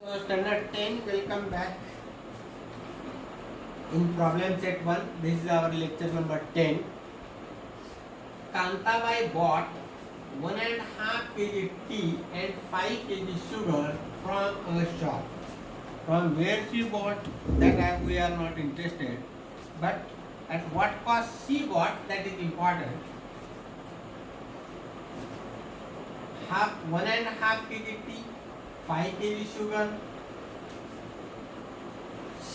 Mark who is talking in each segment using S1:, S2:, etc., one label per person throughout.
S1: So standard 10, welcome back. In problem set 1, this is our lecture number 10. Kantabai bought 1.5 kg tea and 5 kg sugar from a shop. From where she bought, that we are not interested. But at what cost she bought, that is important. 1.5 kg tea, 5 kg sugar.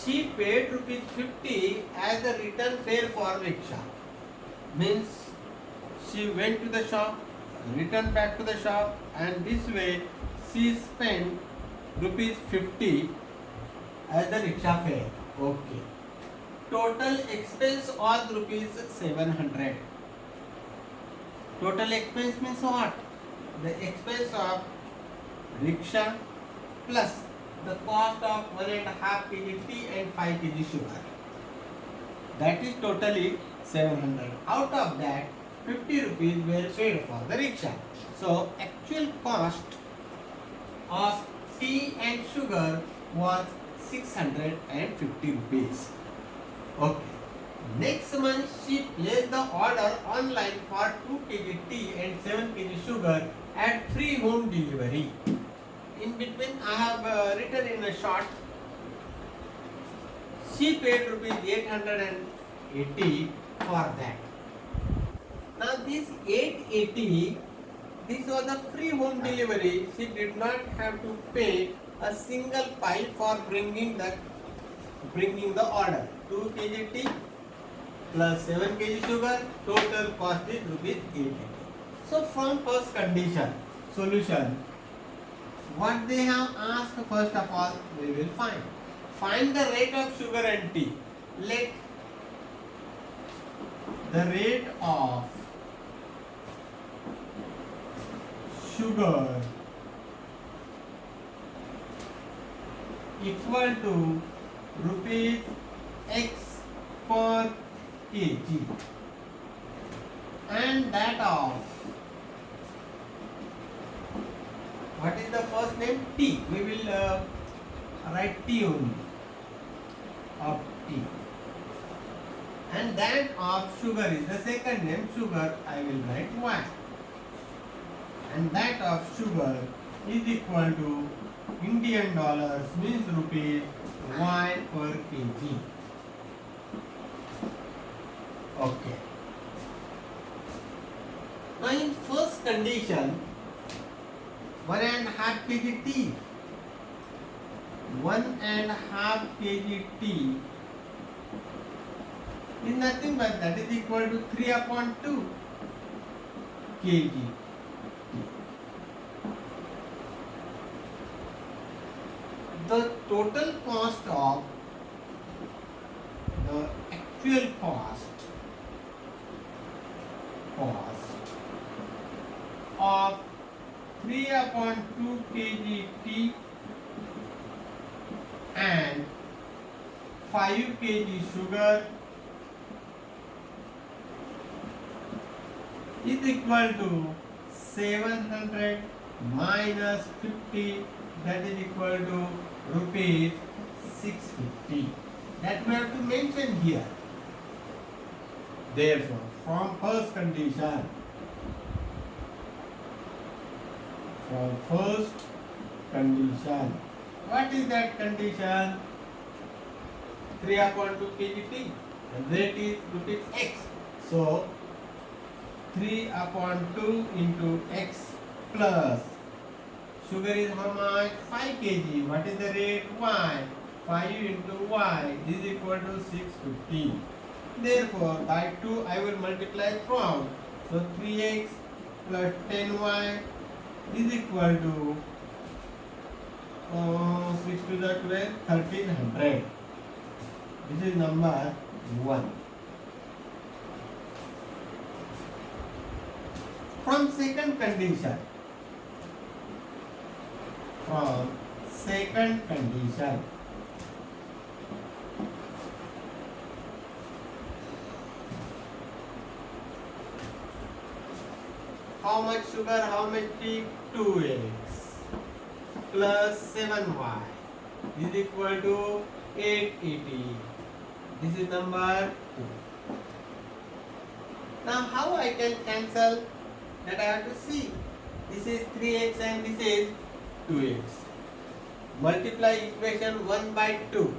S1: She paid rupees 50 as the return fare for rickshaw. Means she went to the shop, returned back to the shop, and this way she spent rupees 50 as the rickshaw fare. Okay. Total expense was rupees 700. Total expense means what? The expense of rickshaw plus the cost of 1.5 kg tea and 5 kg sugar. That is totally 700. Out of that, 50 rupees were paid for the rickshaw. So actual cost of tea and sugar was 650 rupees. Okay. Next month she placed the order online for 2 kg tea and 7 kg sugar at free home delivery. In between I have written in a short. She paid rupees 880 for that. Now this 880, this was a free home delivery. She did not have to pay a single pipe for bringing the order. 2 kg tea plus 7 kg sugar. Total cost is rupees 880. So from first condition, solution. What they have asked, first of all, we will find. Find the rate of sugar and tea. Let the rate of sugar equal to rupees X per kg and that of, what is the first name? T. We will write T only. Of T. And that of sugar is the second name. Sugar I will write Y. And that of sugar is equal to Indian dollars means rupees Y per kg. Okay. Now in first condition, 1.5 kg tea. 1.5 kg tea is nothing but that is equal to 3/2 kg. The total cost of the actual cost of 3/2 kg tea and 5 kg sugar is equal to 700 minus 50, that is equal to rupees 650. That we have to mention here. Therefore, from first condition, what is that condition? 3/2 kg tea. The rate is rupees X. So 3/2 into X plus sugar is how much? 5 kg. What is the rate? Y. 5 into Y is equal to 650. Therefore, by 2 I will multiply throughout. So 3x plus 10y is equal to 6 to the 12, 1300. This is number 1. From second condition, how much sugar, how much tea? 2x plus 7y is equal to 880. This is number 2. Now how I can cancel? That I have to see. This is 3x and this is 2x. Multiply equation 1 by 2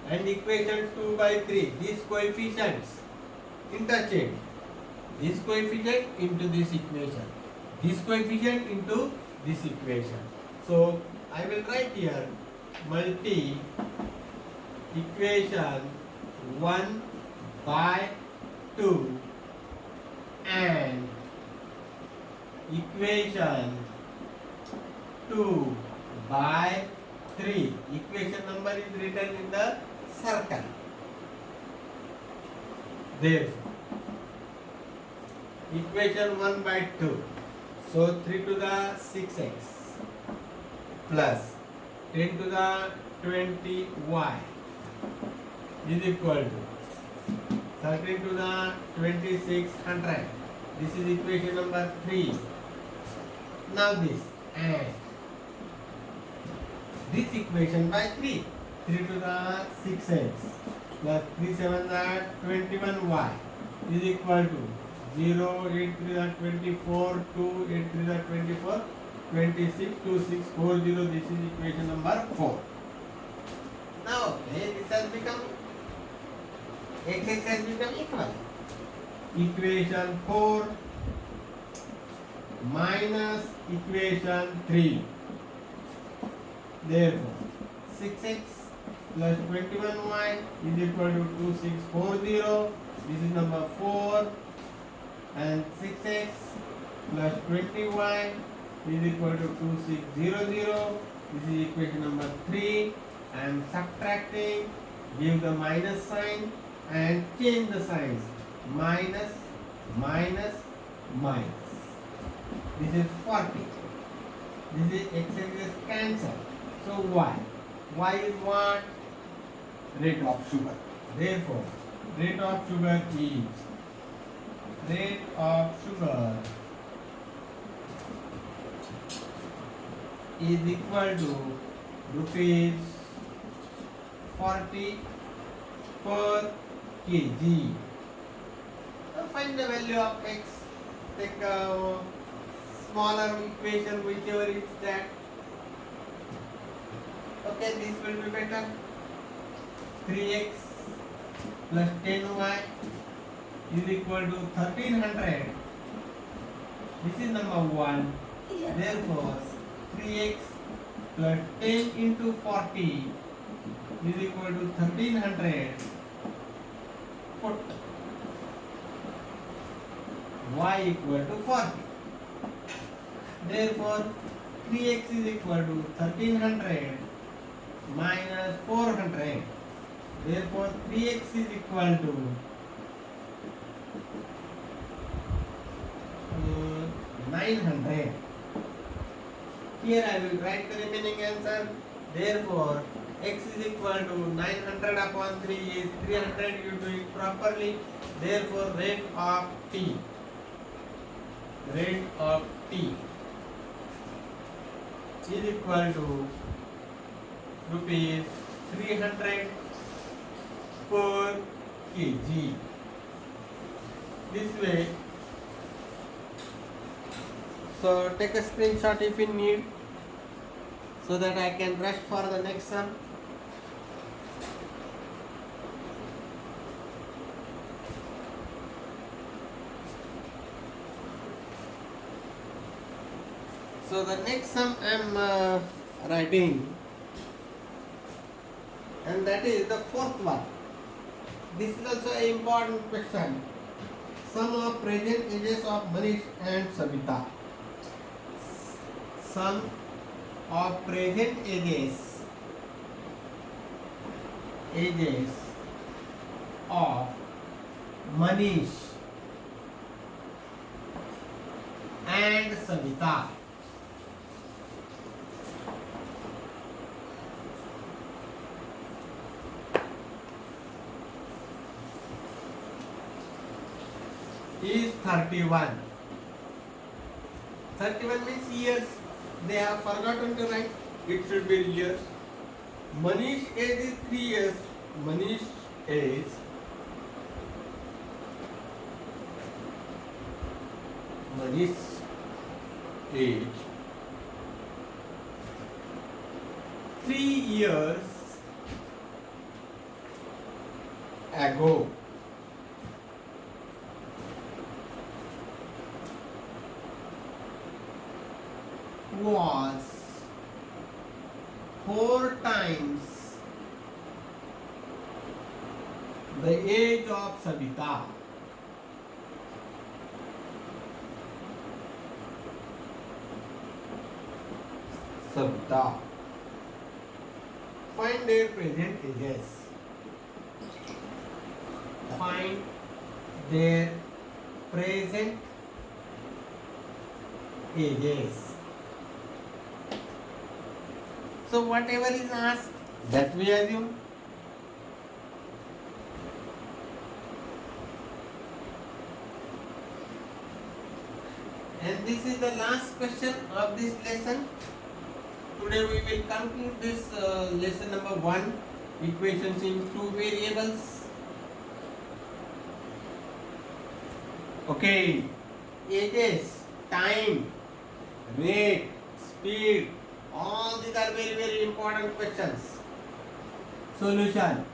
S1: and equation 2 by 3. These coefficients interchange. This coefficient into this equation. This coefficient into this equation. So I will write here multi equation 1 by 2 and equation 2 by 3. Equation number is written in the circle. Therefore, equation 1 by 2. So 3 to the 6x plus 10 to the 20y is equal to 13 to the 2600. This is equation number 3. Now this and this equation by 3. 3 to the 6x plus 3 7 the 21y is equal to 0, 8 3 the 24, 2, 8 3 the 24, 26, 2, 6, 4, 0. This is equation number 4. Now, okay, this has become, x has become equal. Equation 4 minus equation 3. Therefore, 6x plus 21y is equal to 2640. This is number 4. And 6x plus 20y is equal to 2600. This is equation number 3. I am subtracting, give the minus sign and change the signs. Minus, minus, minus. This is 40. This is x is cancelled. So y. Y is what? Rate of sugar. Therefore, rate of sugar is equal to rupees 40 per kg. Now find the value of x. Take a smaller equation, whichever is that. Okay, this will be better. 3x plus 10y is equal to 1300. This is number 1. Therefore, 3x plus 10 into 40 is equal to 1300. Put y equal to 40. Therefore, 3x is equal to 1300 minus 400. Therefore, 3x is equal to 900. Here I will write the remaining answer. Therefore, x is equal to 900 upon 3 is 300. You do it properly. Therefore, rate of t is equal to rupees 300 per kg. This way. So take a screenshot if you need, so that I can rush for the next sum. So the next sum I am writing, and that is the fourth one. This is also an important question. Sum of present ages of Manish and Sabita. Sum of present ages of Manish and Sabita. Is 31. 31 means years. They have forgotten to write. It should be years. Manish age is 3 years. Manish age Manish age 3 years ago was 4 times the age of Sabita. Sabita. Find their present ages. Find their present ages. So whatever is asked, that we assume. And this is the last question of this lesson. Today we will conclude this lesson number 1, equations in 2 variables. Okay, ages, time, rate, speed, all these are very, very important questions. Solution.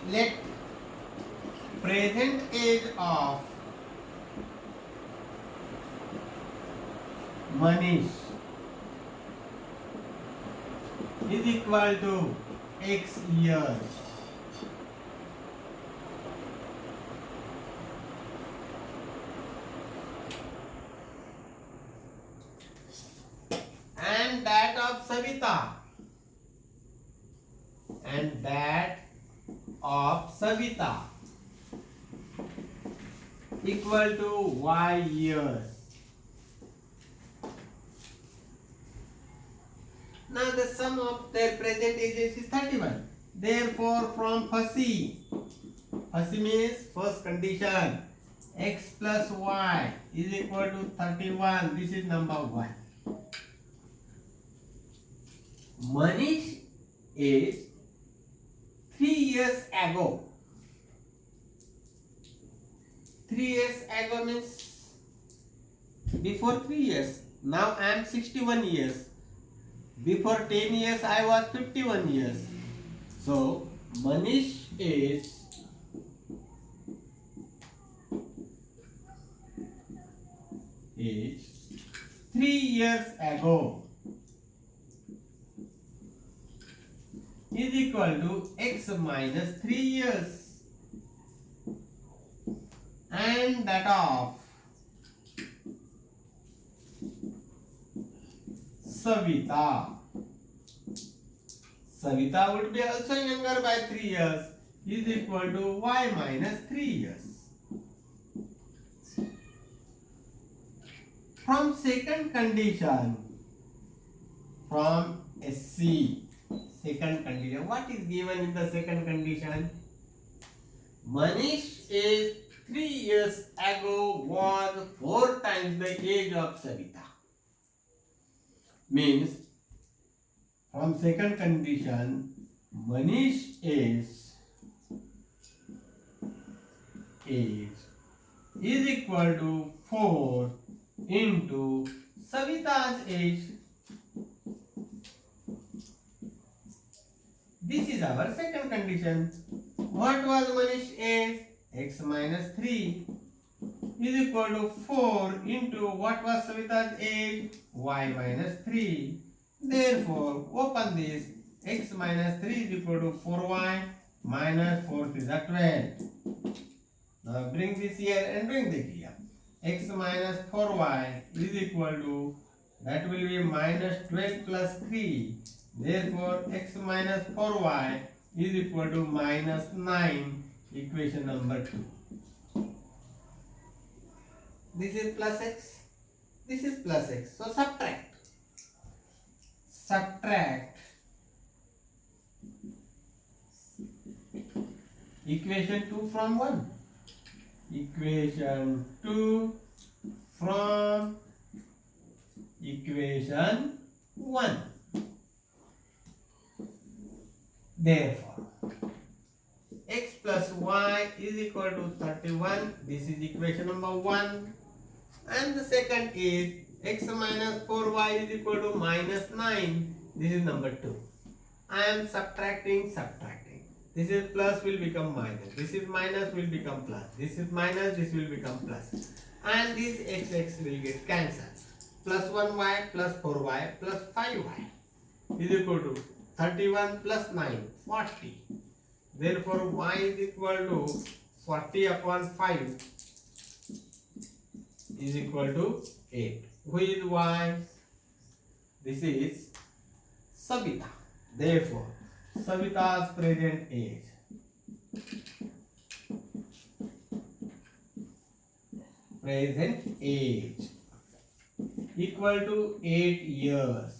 S1: Let present age of Manish is equal to X years. And that of Savita. And that of Savita equal to Y years. Now the sum of their present ages is 31. Therefore, from Phasi means first condition, x plus y is equal to 31. This is number 1. Manish is 3 years ago. 3 years ago means before 3 years. Now I am 61 years. Before 10 years I was 51 years. So Manish is 3 years ago is equal to x minus 3 years, and that of Savita would be also younger by 3 years, is equal to y minus 3 years. From second condition, from SC, second condition, what is given in the second condition? Manish is 3 years ago was 4 times the age of Savita. Means from second condition, Manish is equal to 4 into Savita's age. This is our second condition. What was Manish's age? X minus 3 is equal to 4 into what was Savita's age? Y minus 3. Therefore, open this. X minus 3 is equal to 4y minus 4 is 12. Now bring this here and bring this here. X minus 4y is equal to, that will be minus 12 plus 3. Therefore, x minus 4y is equal to minus 9. Equation number 2. This is plus x. This is plus x. So subtract. Subtract equation 2 from 1. Equation 2 from equation 1. Therefore, x plus y is equal to 31. This is equation number 1. And the second is x minus 4y is equal to minus 9. This is number 2. I am subtracting. This is plus will become minus. This is minus will become plus. This is minus, this will become plus. And this x will get cancelled. Plus 1y plus 4y plus 5y is equal to 31 plus 9, 40. Therefore, y is equal to 40 upon 5 is equal to 8. Who is y? This is Sabita. Therefore, Sabita's present age equal to 8 years.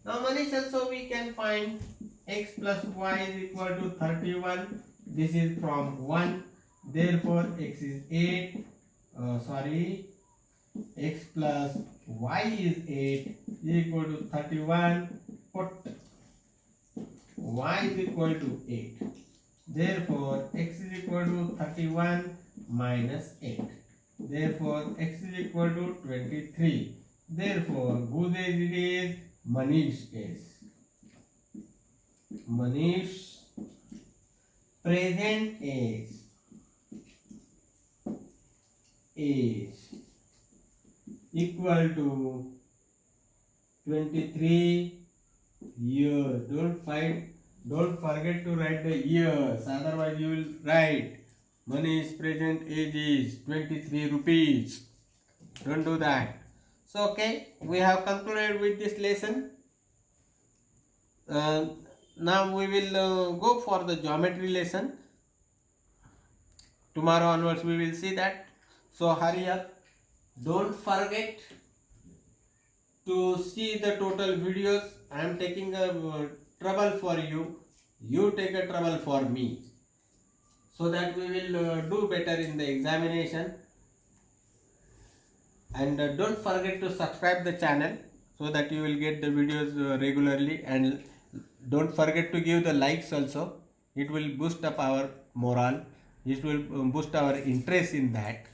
S1: Now, Manish, also we can find x plus y is equal to 31. This is from 1. Therefore, x is 8. X plus y is 8 is equal to 31. Put y is equal to 8. Therefore, x is equal to 31 minus 8. Therefore, x is equal to 23. Therefore, whose age it is? Manish age. Manish present age equal to 23 years. Don't forget to write the years, otherwise you will write Manish present age is 23 rupees. Don't do that. So okay, we have concluded with this lesson. Now we will go for the geometry lesson. Tomorrow onwards we will see that. So hurry up. Don't forget to see the total videos. I am taking a trouble for you. You take a trouble for me, so that we will do better in the examination. And don't forget to subscribe the channel so that you will get the videos regularly, and don't forget to give the likes also. It will boost up our morale. It will boost our interest in that.